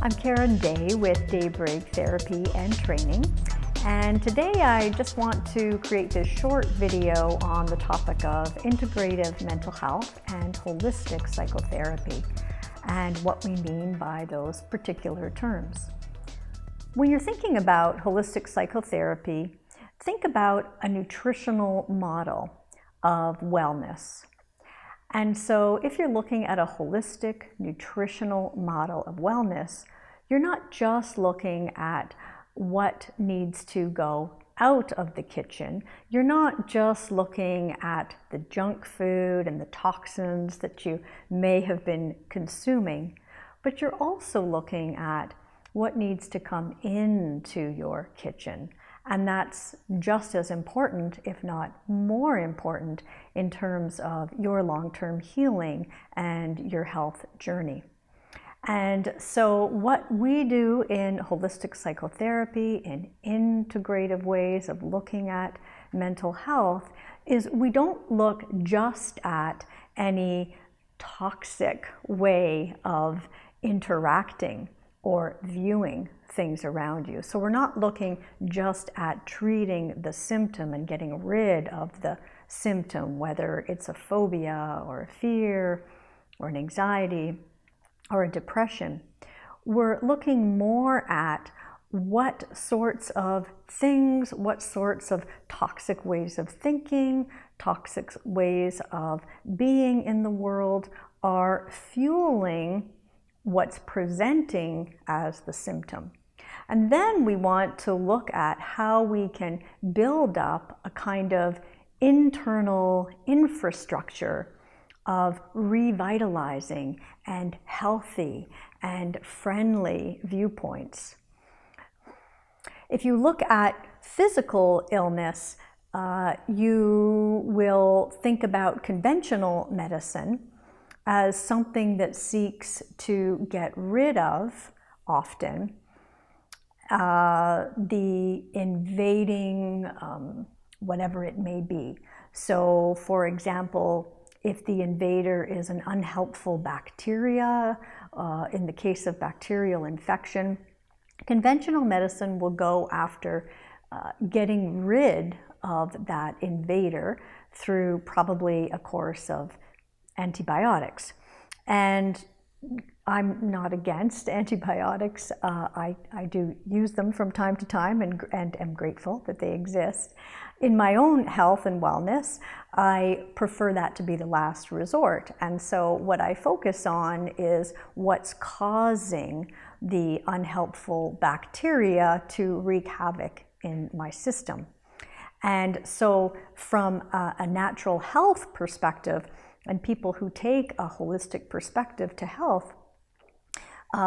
I'm Karen Day with Daybreak Therapy and Training, and today I just want to create this short video on the topic of integrative mental health and holistic psychotherapy and what we mean by those particular terms. When you're thinking about holistic psychotherapy, think about a nutritional model of wellness. And so if you're looking at a holistic nutritional model of wellness, you're not just looking at what needs to go out of the kitchen. You're not just looking at the junk food and the toxins that you may have been consuming, but you're also looking at what needs to come into your kitchen. And that's just as important, if not more important, in terms of your long-term healing and your health journey. And so what we do in holistic psychotherapy, in integrative ways of looking at mental health, is we don't look just at any toxic way of interacting or viewing things around you. So we're not looking just at treating the symptom and getting rid of the symptom, whether it's a phobia or a fear or an anxiety or a depression. We're looking more at what sorts of things, what sorts of toxic ways of thinking, toxic ways of being in the world are fueling what's presenting as the symptom. And then we want to look at how we can build up a kind of internal infrastructure of revitalizing and healthy and friendly viewpoints. If you look at physical illness, you will think about conventional medicine as something that seeks to get rid of, often, the invading whatever it may be. So, for example, if the invader is an unhelpful bacteria, in the case of bacterial infection, conventional medicine will go after getting rid of that invader through probably a course of antibiotics. And I'm not against antibiotics. I do use them from time to time and am grateful that they exist. In my own health and wellness, I prefer that to be the last resort. And so what I focus on is what's causing the unhelpful bacteria to wreak havoc in my system. And so from a natural health perspective, and people who take a holistic perspective to health,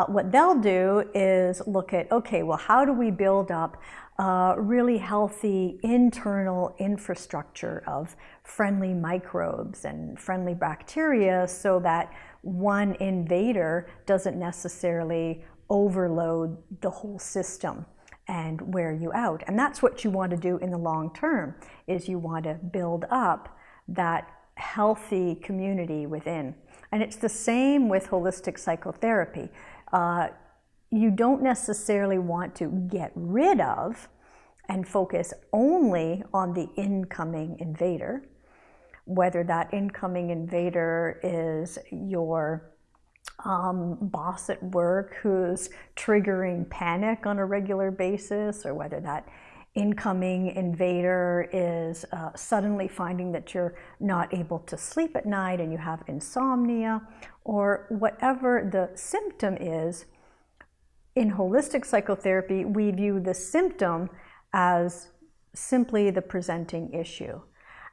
what they'll do is look at, okay, well, how do we build up a really healthy internal infrastructure of friendly microbes and friendly bacteria so that one invader doesn't necessarily overload the whole system and wear you out. And that's what you want to do in the long term, is you want to build up that healthy community within. And it's the same with holistic psychotherapy. You don't necessarily want to get rid of and focus only on the incoming invader, whether that incoming invader is your boss at work who's triggering panic on a regular basis, or whether that incoming invader is suddenly finding that you're not able to sleep at night and you have insomnia, or whatever the symptom is. In holistic psychotherapy, we view the symptom as simply the presenting issue.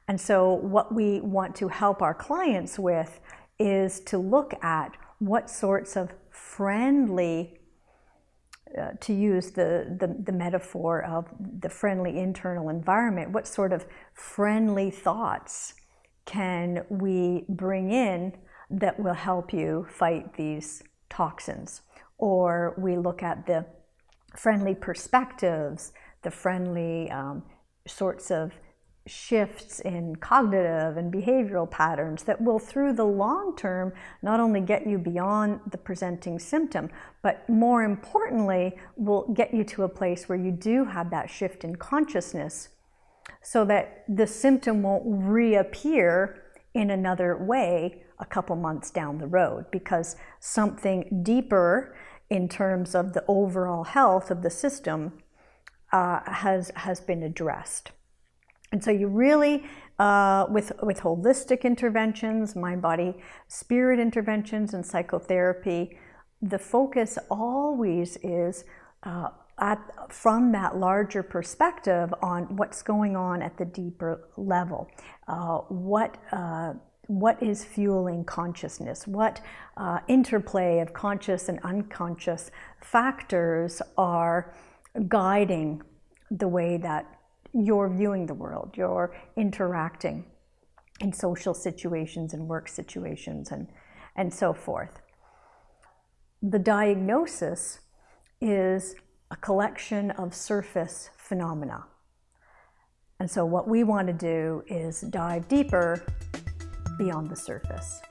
And so what we want to help our clients with is to look at what sorts of friendly, to use the metaphor of the friendly internal environment, what sort of friendly thoughts can we bring in that will help you fight these toxins? Or we look at the friendly perspectives, the friendly sorts of shifts in cognitive and behavioral patterns that will, through the long term, not only get you beyond the presenting symptom, but more importantly, will get you to a place where you do have that shift in consciousness so that the symptom won't reappear in another way a couple months down the road, because something deeper in terms of the overall health of the system has been addressed. And so you really, with holistic interventions, mind, body, spirit interventions, and psychotherapy, the focus always is from that larger perspective on what's going on at the deeper level. What is fueling consciousness? What interplay of conscious and unconscious factors are guiding the way that you're viewing the world, you're interacting in social situations and work situations and so forth. The diagnosis is a collection of surface phenomena. And so what we want to do is dive deeper beyond the surface.